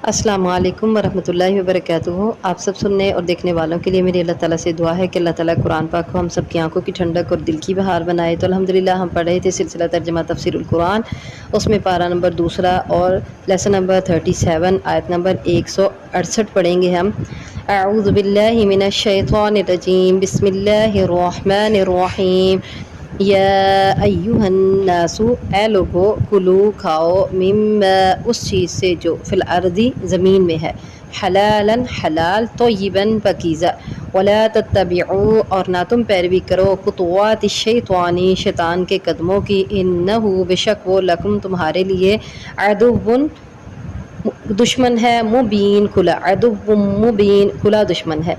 السلام علیکم ورحمۃ اللہ وبرکاتہ۔ آپ سب سننے اور دیکھنے والوں کے لیے میری اللہ تعالیٰ سے دعا ہے کہ اللہ تعالیٰ قرآن پاک کو ہم سب کی آنکھوں کی ٹھنڈک اور دل کی بہار بنائے۔ تو الحمدللہ ہم پڑھ رہے تھے سلسلہ ترجمہ تفسیر القرآن، اس میں پارہ نمبر 2 اور لیسن نمبر 37 آیت نمبر 168 پڑھیں گے ہم۔ اعوذ باللہ من الشیطان الرجیم، بسم اللہ الرحمن الرحیم۔ یا ایہا الناس، اے لوگو، کلو کھاؤ، مما اس چیز سے جو فی الارض زمین میں ہے، حلالا حلال، طیبا پاکیزہ، ولا تتبعوا اور نہ تم پیروی کرو، خطوات الشیطان شیطان کے قدموں کی، انہ بے شک وہ لکم تمہارے لیے، عدو دشمن ہے، مبین کھلا، عدو مبین کھلا دشمن ہے۔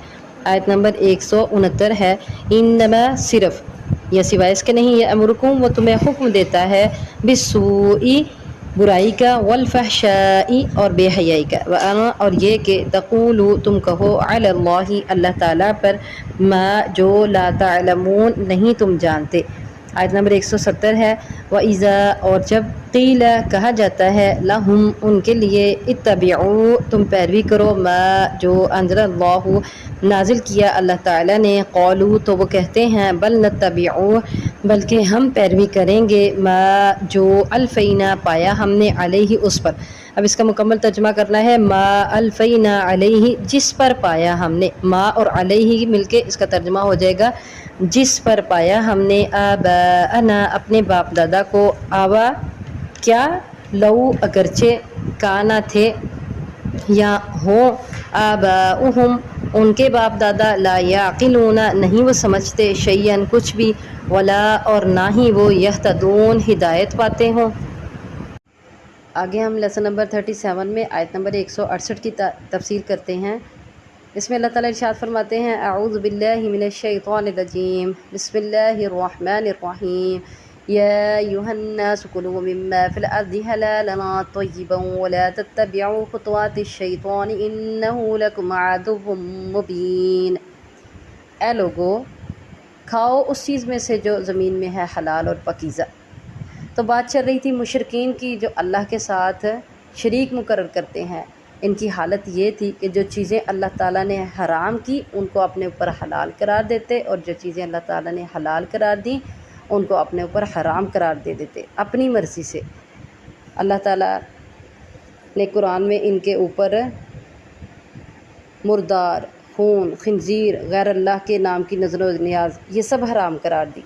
آیت نمبر 169 ہے۔ انما صرف یا سوائے اس کے نہیں، یہ امرکم وہ تمہیں حکم دیتا ہے، بالسوء برائی کا، والفحشاء اور بے حیائی کا، وانا اور یہ کہ تقولوا تم کہو، علی اللہ اللہ تعالیٰ پر، ما جو لا تعلمون نہیں تم جانتے۔ آیت نمبر 170 ہے۔ وَإِذَا اور جب قیل کہا جاتا ہے، لہم ان کے لیے، اتبعوا تم پیروی کرو، ما جو انزل اللہ نازل کیا اللہ تعالیٰ نے، قالوا تو وہ کہتے ہیں، بل نتبعوا بلکہ ہم پیروی کریں گے، ما جو الفینا پایا ہم نے، علیہ اس پر۔ اب اس کا مکمل ترجمہ کرنا ہے، ما الفینا علیہ جس پر پایا ہم نے، ما اور علیہ مل کے اس کا ترجمہ ہو جائے گا جس پر پایا ہم نے، آباءنا اپنے باپ دادا کو، آبا کیا، لو اگرچہ، کانا تھے یا ہوں، آباؤہم ان کے باپ دادا، لا یعقلون نہیں وہ سمجھتے، شیئن کچھ بھی، ولا اور نہ ہی وہ، یہتدون ہدایت پاتے ہوں۔ آگے ہم لیسن نمبر 37 میں آیت نمبر 168 کی تفسیر کرتے ہیں۔ اس میں اللہ تعالیٰ ارشاد فرماتے ہیں، اعوذ باللہ من الشیطان الرجیم، بسم اللہ الرحمن الرحیم۔ یا ایھا الناس کلوا مما فی الارض حلالا طیبا ولا تتبعوا خطوات الشیطان انہ لکم عدو مبین۔ اے لوگو، کھاؤ اس چیز میں سے جو زمین میں ہے، حلال اور پاکیزہ۔ تو بات چل رہی تھی مشرکین کی جو اللہ کے ساتھ شریک مقرر کرتے ہیں۔ ان کی حالت یہ تھی کہ جو چیزیں اللہ تعالیٰ نے حرام کی ان کو اپنے اوپر حلال قرار دیتے، اور جو چیزیں اللہ تعالیٰ نے حلال قرار دیں ان کو اپنے اوپر حرام قرار دے دیتے اپنی مرضی سے۔ اللہ تعالیٰ نے قرآن میں ان کے اوپر مردار، خون، خنزیر، غیر اللہ کے نام کی نظر و نیاز یہ سب حرام قرار دی،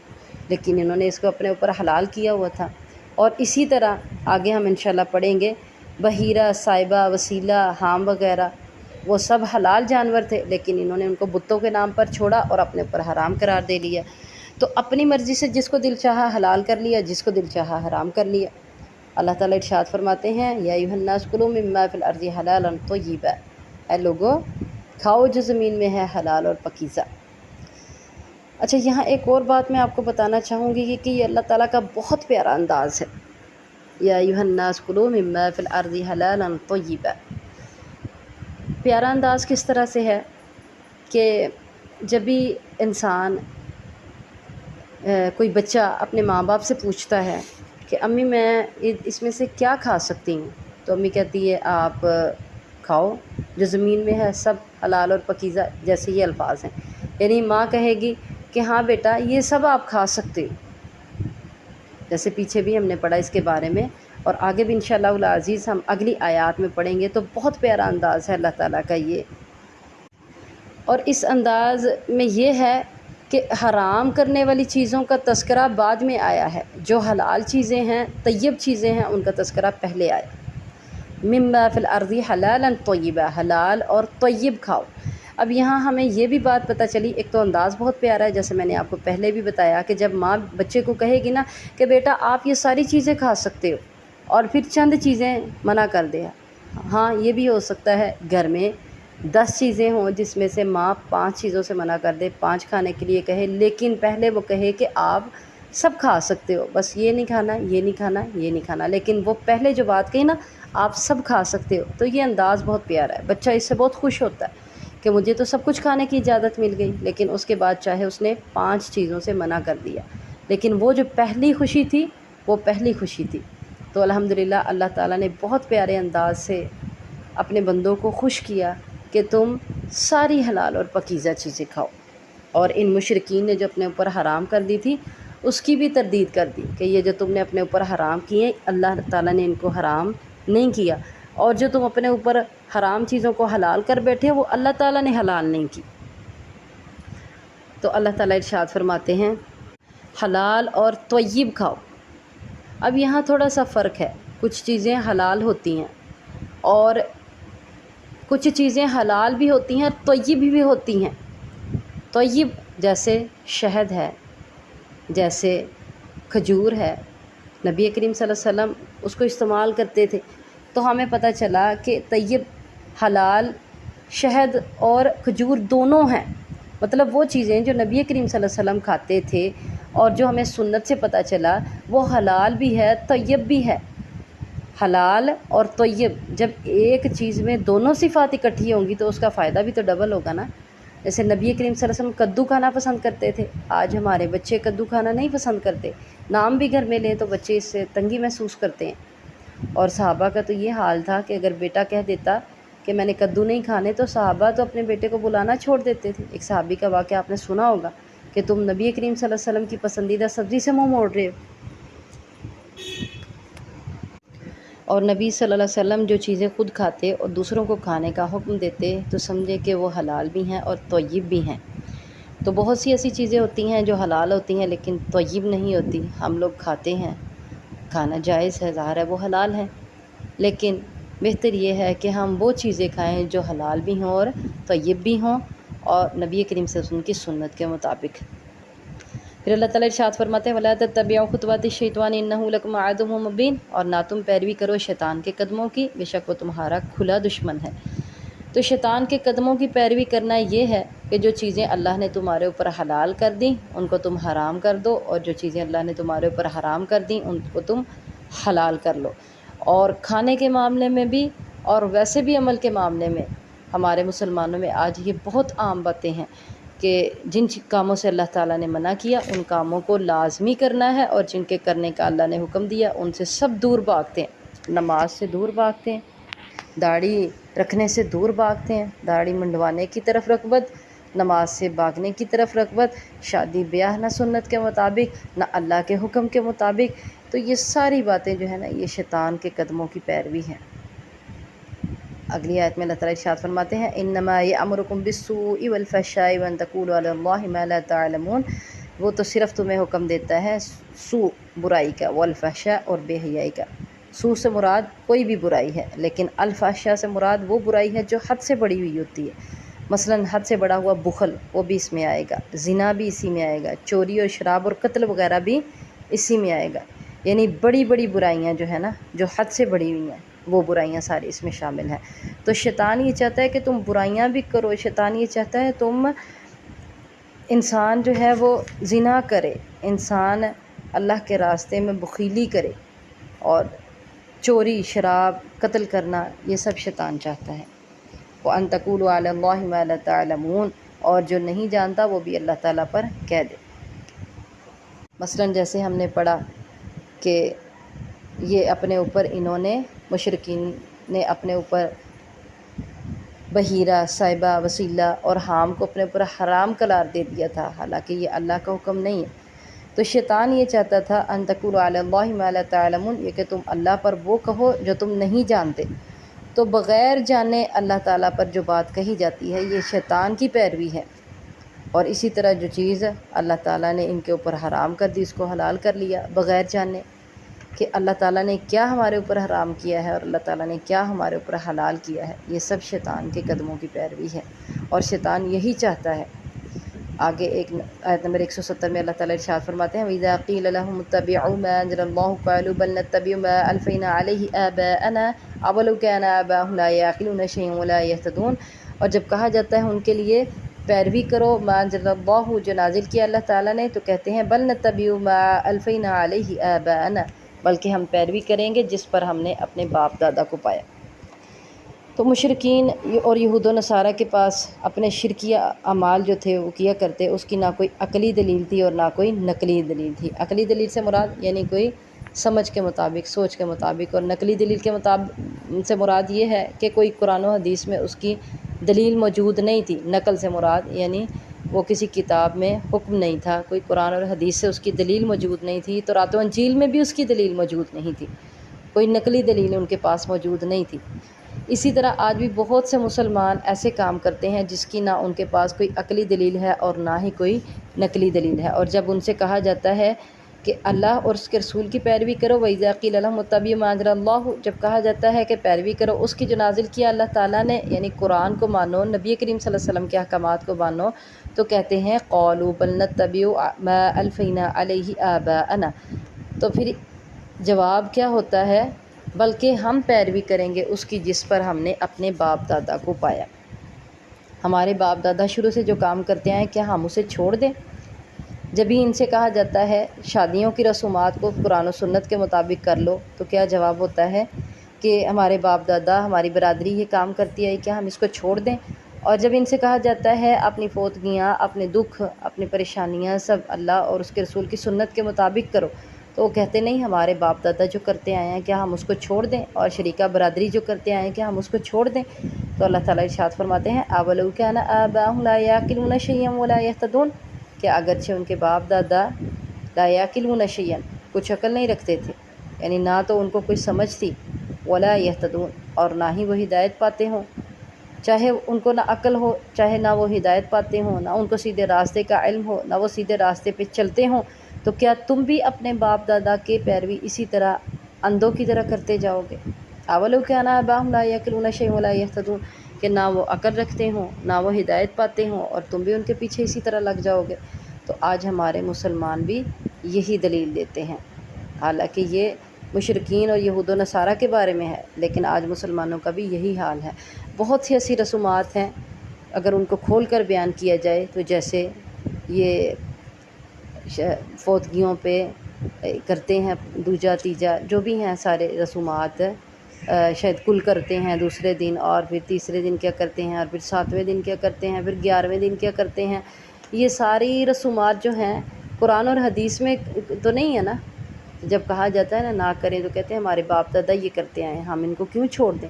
لیکن انہوں نے اس کو اپنے اوپر حلال کیا ہوا تھا۔ اور اسی طرح آگے ہم انشاءاللہ پڑھیں گے، بحیرہ، صائبہ، وسیلہ، حام وغیرہ وہ سب حلال جانور تھے، لیکن انہوں نے ان کو بتوں کے نام پر چھوڑا اور اپنے اوپر حرام قرار دے لیا۔ تو اپنی مرضی سے جس کو دل چاہا حلال کر لیا، جس کو دل چاہا حرام کر لیا۔ اللہ تعالیٰ ارشاد فرماتے ہیں، یا ایھا الناس کلوا مما فی الارض حلالا طیبا، اے لوگو کھاؤ جو زمین میں ہے حلال اور پاکیزہ۔ اچھا، یہاں ایک اور بات میں آپ کو بتانا چاہوں گی کہ یہ اللہ تعالیٰ کا بہت پیارا انداز ہے، یا ایھا الناس کلوا مما فی الارض حلالا طیبا۔ پیارا انداز کس طرح سے ہے کہ جب بھی انسان کوئی بچہ اپنے ماں باپ سے پوچھتا ہے کہ امی میں اس میں سے کیا کھا سکتی ہوں، تو امی کہتی ہے آپ کھاؤ جو زمین میں ہے سب حلال اور پاکیزہ، جیسے یہ الفاظ ہیں۔ یعنی ماں کہے گی کہ ہاں بیٹا یہ سب آپ کھا سکتے ہو، جیسے پیچھے بھی ہم نے پڑھا اس کے بارے میں، اور آگے بھی انشاءاللہ العزیز ہم اگلی آیات میں پڑھیں گے۔ تو بہت پیارا انداز ہے اللہ تعالیٰ کا یہ، اور اس انداز میں یہ ہے کہ حرام کرنے والی چیزوں کا تذکرہ بعد میں آیا ہے، جو حلال چیزیں ہیں، طیب چیزیں ہیں، ان کا تذکرہ پہلے آیا۔ مما فی الارض حلالا طیبا، حلال اور طیب کھاؤ۔ اب یہاں ہمیں یہ بھی بات پتہ چلی، ایک تو انداز بہت پیارا ہے، جیسے میں نے آپ کو پہلے بھی بتایا کہ جب ماں بچے کو کہے گی نا کہ بیٹا آپ یہ ساری چیزیں کھا سکتے ہو، اور پھر چند چیزیں منع کر دے۔ ہاں یہ بھی ہو سکتا ہے گھر میں 10 چیزیں ہوں جس میں سے ماں 5 چیزوں سے منع کر دے، 5 کھانے کے لیے کہے، لیکن پہلے وہ کہے کہ آپ سب کھا سکتے ہو، بس یہ نہیں کھانا، یہ نہیں کھانا، یہ نہیں کھانا، لیکن وہ پہلے جو بات کہی نا آپ سب کھا سکتے ہو، تو یہ انداز بہت پیارا ہے۔ بچہ اس سے بہت خوش ہوتا ہے کہ مجھے تو سب کچھ کھانے کی اجازت مل گئی، لیکن اس کے بعد چاہے اس نے 5 چیزوں سے منع کر دیا، لیکن وہ جو پہلی خوشی تھی وہ پہلی خوشی تھی۔ تو الحمدللہ اللہ تعالیٰ نے بہت پیارے انداز سے اپنے بندوں کو خوش کیا کہ تم ساری حلال اور پاکیزہ چیزیں کھاؤ، اور ان مشرکین نے جو اپنے اوپر حرام کر دی تھی اس کی بھی تردید کر دی کہ یہ جو تم نے اپنے اوپر حرام کیے اللہ تعالیٰ نے ان کو حرام نہیں کیا، اور جو تم اپنے اوپر حرام چیزوں کو حلال کر بیٹھے وہ اللہ تعالیٰ نے حلال نہیں کی۔ تو اللہ تعالیٰ ارشاد فرماتے ہیں حلال اور طیب کھاؤ۔ اب یہاں تھوڑا سا فرق ہے، کچھ چیزیں حلال ہوتی ہیں اور کچھ چیزیں حلال بھی ہوتی ہیں اور طیب بھی ہوتی ہیں۔ طیب جیسے شہد ہے، جیسے کھجور ہے، نبی کریم صلی اللہ علیہ وسلم اس کو استعمال کرتے تھے، تو ہمیں پتہ چلا کہ طیب حلال شہد اور کھجور دونوں ہیں، مطلب وہ چیزیں جو نبی کریم صلی اللہ علیہ وسلم کھاتے تھے اور جو ہمیں سنت سے پتہ چلا وہ حلال بھی ہے طیب بھی ہے۔ حلال اور طیب جب ایک چیز میں دونوں صفات اکٹھی ہوں گی تو اس کا فائدہ بھی تو ڈبل ہوگا نا۔ جیسے نبی کریم صلی اللہ علیہ وسلم کدو کھانا پسند کرتے تھے، آج ہمارے بچے کدو کھانا نہیں پسند کرتے، نام بھی گھر میں لیں تو بچے اس سے تنگی محسوس کرتے ہیں۔ اور صحابہ کا تو یہ حال تھا کہ اگر بیٹا کہہ دیتا کہ میں نے کدو نہیں کھانے تو صحابہ تو اپنے بیٹے کو بلانا چھوڑ دیتے تھے۔ ایک صحابی کا واقعہ آپ نے سنا ہوگا کہ تم نبی کریم صلی اللہ علیہ وسلم کی پسندیدہ سبزی سے منہ موڑ رہے ہو، اور نبی صلی اللہ علیہ وسلم جو چیزیں خود کھاتے اور دوسروں کو کھانے کا حکم دیتے تو سمجھے کہ وہ حلال بھی ہیں اور طیب بھی ہیں۔ تو بہت سی ایسی چیزیں ہوتی ہیں جو حلال ہوتی ہیں لیکن طیب نہیں ہوتی، ہم لوگ کھاتے ہیں، کھانا جائز ہے، ظاہر ہے وہ حلال ہے، لیکن بہتر یہ ہے کہ ہم وہ چیزیں کھائیں جو حلال بھی ہوں اور طیب بھی ہوں اور نبی کریم صلی اللہ علیہ وسلم کی سنت کے مطابق۔ پھر اللہ تعالیٰ ارشاد فرماتے ہیں وَلَا تَتَّبِعُوا خُطُوَاتِ الشَّيْطَانِ إِنَّهُ لَكُمْ عَدُوٌّ مُّبِينٌ، اور نہ تم پیروی کرو شیطان کے قدموں کی، بے شک وہ تمہارا کھلا دشمن ہے۔ تو شیطان کے قدموں کی پیروی کرنا یہ ہے کہ جو چیزیں اللہ نے تمہارے اوپر حلال کر دیں ان کو تم حرام کر دو، اور جو چیزیں اللہ نے تمہارے اوپر حرام کر دیں ان کو تم حلال کر لو۔ اور کھانے کے معاملے میں بھی اور ویسے بھی عمل کے معاملے میں ہمارے مسلمانوں میں آج یہ بہت عام باتیں ہیں کہ جن کاموں سے اللہ تعالیٰ نے منع کیا ان کاموں کو لازمی کرنا ہے، اور جن کے کرنے کا اللہ نے حکم دیا ان سے سب دور بھاگتے ہیں۔ نماز سے دور بھاگتے ہیں، داڑھی رکھنے سے دور بھاگتے ہیں، داڑھی منڈوانے کی طرف رغبت، نماز سے بھاگنے کی طرف رغبت، شادی بیاہ نہ سنت کے مطابق نہ اللہ کے حکم کے مطابق۔ تو یہ ساری باتیں جو ہے نا یہ شیطان کے قدموں کی پیروی ہیں۔ اگلی آیت میں اللہ تعالیٰ ارشاد فرماتے ہیں انما یأمرکم بالسوء والفحشاء وان تقولوا علی اللہ ما لا تعلمون، وہ تو صرف تمہیں حکم دیتا ہے سوء برائی کا، والفحشاء اور بے حیائی کا۔ سوء سے مراد کوئی بھی برائی ہے، لیکن الفحشاء سے مراد وہ برائی ہے جو حد سے بڑی ہوئی ہوتی ہے، مثلا حد سے بڑا ہوا بخل وہ بھی اس میں آئے گا، زنا بھی اسی میں آئے گا، چوری اور شراب اور قتل وغیرہ بھی اسی میں آئے گا، یعنی بڑی بڑی برائیاں جو ہے نا جو حد سے بڑی ہوئی ہیں وہ برائیاں ساری اس میں شامل ہیں۔ تو شیطان یہ چاہتا ہے کہ تم برائیاں بھی کرو، شیطان یہ چاہتا ہے تم انسان جو ہے وہ زنا کرے، انسان اللہ کے راستے میں بخیلی کرے، اور چوری شراب قتل کرنا یہ سب شیطان چاہتا ہے۔ وَأَن تَقُولُوا عَلَى اللَّهِ مَا لَا تَعْلَمُونَ، اور جو نہیں جانتا وہ بھی اللہ تعالیٰ پر کہہ دے۔ مثلا جیسے ہم نے پڑھا کہ یہ اپنے اوپر انہوں نے مشرکین نے اپنے اوپر بحیرہ، صائبہ، وسیلہ اور حام کو اپنے اوپر حرام قرار دے دیا تھا، حالانکہ یہ اللہ کا حکم نہیں ہے۔ تو شیطان یہ چاہتا تھا ان تقولوا علی اللہ ما لا تعلمون، یہ کہ تم اللہ پر وہ کہو جو تم نہیں جانتے۔ تو بغیر جانے اللہ تعالیٰ پر جو بات کہی جاتی ہے یہ شیطان کی پیروی ہے، اور اسی طرح جو چیز اللہ تعالیٰ نے ان کے اوپر حرام کر دی اس کو حلال کر لیا بغیر جانے کہ اللہ تعالیٰ نے کیا ہمارے اوپر حرام کیا ہے اور اللہ تعالیٰ نے کیا ہمارے اوپر حلال کیا ہے، یہ سب شیطان کے قدموں کی پیروی ہے، اور شیطان یہی چاہتا ہے۔ آگے ایک آیت نمبر 170 میں اللہ تعالیٰ ارشاد فرماتے ہیں وَإِذَا قِيلَ لَهُمُ اتَّبِعُوا مَا أَنزَلَ اللَّهُ قَالُوا بَلْ نَتَّبِعُ مَا أَلْفَيْنَا عَلَيْهِ آبَاءَنَا أَوَلَوْ كَانَ آبَاؤُهُمْ لَا يَعْقِلُونَ شَيْئًا وَلَا يَهْتَدُونَ، اور جب کہا جاتا ہے ان کے لیے پیروی کرو ما انزل اللہ جو نازل کیا اللہ تعالیٰ نے، تو کہتے ہیں بل نتبع ما الفینا علیہ آباءنا، بلکہ ہم پیروی کریں گے جس پر ہم نے اپنے باپ دادا کو پایا۔ تو مشرکین اور یہود و نصارہ کے پاس اپنے شرکیہ اعمال جو تھے وہ کیا کرتے، اس کی نہ کوئی عقلی دلیل تھی اور نہ کوئی نقلی دلیل تھی۔ عقلی دلیل سے مراد یعنی کوئی سمجھ کے مطابق، سوچ کے مطابق، اور نقلی دلیل کے مطابق سے مراد یہ ہے کہ کوئی قرآن و حدیث میں اس کی دلیل موجود نہیں تھی۔ نقل سے مراد یعنی وہ کسی کتاب میں حکم نہیں تھا، کوئی قرآن اور حدیث سے اس کی دلیل موجود نہیں تھی، تورات و انجیل میں بھی اس کی دلیل موجود نہیں تھی، کوئی نقلی دلیل ان کے پاس موجود نہیں تھی۔ اسی طرح آج بھی بہت سے مسلمان ایسے کام کرتے ہیں جس کی نہ ان کے پاس کوئی عقلی دلیل ہے اور نہ ہی کوئی نقلی دلیل ہے، اور جب ان سے کہا جاتا ہے کہ اللہ اور اس کے رسول کی پیروی کرو، وَإِذَا قِيلَ لَهُمُ اتَّبِعُوا مَا أَنزَلَ اللَّهُ، جب کہا جاتا ہے کہ پیروی کرو اس کی جو نازل کیا اللہ تعالیٰ نے، یعنی قرآن کو مانو، نبی کریم صلی اللہ علیہ وسلم کے احکامات کو مانو، تو کہتے ہیں قَالُوا بَلْ نَتَّبِعُ مَا أَلْفَيْنَا عَلَيْهِ آبَاءَنَا، تو پھر جواب کیا ہوتا ہے؟ بلکہ ہم پیروی کریں گے اس کی جس پر ہم نے اپنے باپ دادا کو پایا۔ ہمارے باپ دادا شروع سے جو کام کرتے ہیں کیا ہم اسے چھوڑ دیں؟ جب ہی ان سے کہا جاتا ہے شادیوں کی رسومات کو قرآن و سنت کے مطابق کر لو، تو کیا جواب ہوتا ہے کہ ہمارے باپ دادا، ہماری برادری یہ کام کرتی ہے، کیا ہم اس کو چھوڑ دیں؟ اور جب ان سے کہا جاتا ہے اپنی فوتگیاں، اپنے دکھ، اپنی پریشانیاں سب اللہ اور اس کے رسول کی سنت کے مطابق کرو، تو وہ کہتے نہیں، ہمارے باپ دادا جو کرتے آئے ہیں کیا ہم اس کو چھوڑ دیں، اور شریکہ برادری جو کرتے آئے ہیں کیا ہم اس کو چھوڑ دیں؟ تو اللہ تعالیٰ ارشاد فرماتے ہیں اَوَلَوْ كَانَ آبَاؤُهُمْ لَا يَعْقِلُونَ شَيْئًا وَلَا يَهْتَدُونَ، کہ اگرچہ ان کے باپ دادا لا يعقلون شيئا، کچھ عقل نہیں رکھتے تھے، یعنی نہ تو ان کو کوئی سمجھ تھی، ولا يهتدون، اور نہ ہی وہ ہدایت پاتے ہوں، چاہے ان کو نہ عقل ہو، چاہے نہ وہ ہدایت پاتے ہوں، نہ ان کو سیدھے راستے کا علم ہو، نہ وہ سیدھے راستے پہ چلتے ہوں، تو کیا تم بھی اپنے باپ دادا کے پیروی اسی طرح اندھوں کی طرح کرتے جاؤ گے؟ اولو كان آباؤهم لا يعقلون شيئا ولا يهتدون، کہ نہ وہ عقل رکھتے ہوں، نہ وہ ہدایت پاتے ہوں، اور تم بھی ان کے پیچھے اسی طرح لگ جاؤ گے۔ تو آج ہمارے مسلمان بھی یہی دلیل دیتے ہیں، حالانکہ یہ مشرکین اور یہود و نصارہ کے بارے میں ہے، لیکن آج مسلمانوں کا بھی یہی حال ہے۔ بہت سی ایسی رسومات ہیں اگر ان کو کھول کر بیان کیا جائے تو جیسے یہ فوتگیوں پہ کرتے ہیں دوجا تیجا، جو بھی ہیں سارے رسومات، شاید کل کرتے ہیں دوسرے دن، اور پھر تیسرے دن کیا کرتے ہیں، اور پھر 7ویں دن کیا کرتے ہیں، پھر 11ویں دن کیا کرتے ہیں، یہ ساری رسومات جو ہیں قرآن اور حدیث میں تو نہیں ہے نا۔ جب کہا جاتا ہے نا نہ کریں تو کہتے ہیں ہمارے باپ دادا یہ کرتے آئے ہیں، ہم ان کو کیوں چھوڑ دیں؟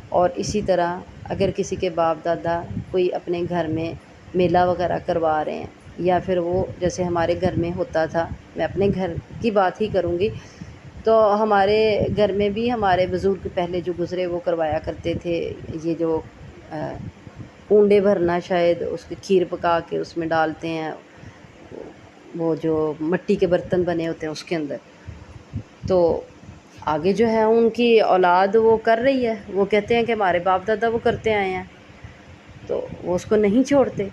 اور اسی طرح اگر کسی کے باپ دادا کوئی اپنے گھر میں میلہ وغیرہ کروا رہے ہیں، یا پھر وہ جیسے ہمارے گھر میں ہوتا تھا، میں اپنے گھر کی بات ہی کروں گی، تو ہمارے گھر میں بھی ہمارے بزرگ پہلے جو گزرے وہ کروایا کرتے تھے، یہ جو اونڈے بھرنا، شاید اس کی کھیر پکا کے اس میں ڈالتے ہیں، وہ جو مٹی کے برتن بنے ہوتے ہیں اس کے اندر، تو آگے جو ہے ان کی اولاد وہ کر رہی ہے، وہ کہتے ہیں کہ ہمارے باپ دادا وہ کرتے آئے ہیں، تو وہ اس کو نہیں چھوڑتے۔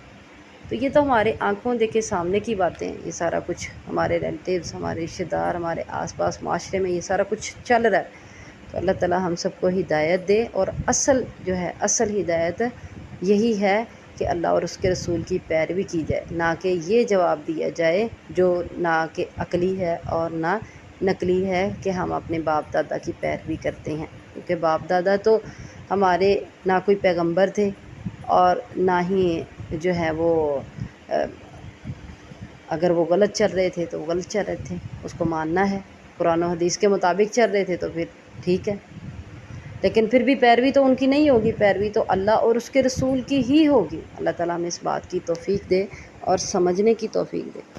تو یہ تو ہمارے آنکھوں دیکھے سامنے کی باتیں ہیں، یہ سارا کچھ ہمارے ریلیٹیوز، ہمارے رشتہ دار، ہمارے آس پاس معاشرے میں یہ سارا کچھ چل رہا ہے۔ تو اللہ تعالیٰ ہم سب کو ہدایت دے، اور اصل جو ہے، اصل ہدایت یہی ہے کہ اللہ اور اس کے رسول کی پیروی کی جائے، نہ کہ یہ جواب دیا جائے جو نہ کہ عقلی ہے اور نہ نقلی ہے کہ ہم اپنے باپ دادا کی پیروی کرتے ہیں، کیونکہ باپ دادا تو ہمارے نہ کوئی پیغمبر تھے، اور نہ ہی جو ہے وہ اگر وہ غلط چل رہے تھے تو وہ غلط چل رہے تھے، اس کو ماننا ہے، قرآن و حدیث کے مطابق چل رہے تھے تو پھر ٹھیک ہے، لیکن پھر بھی پیروی تو ان کی نہیں ہوگی، پیروی تو اللہ اور اس کے رسول کی ہی ہوگی۔ اللہ تعالیٰ ہمیں اس بات کی توفیق دے اور سمجھنے کی توفیق دے۔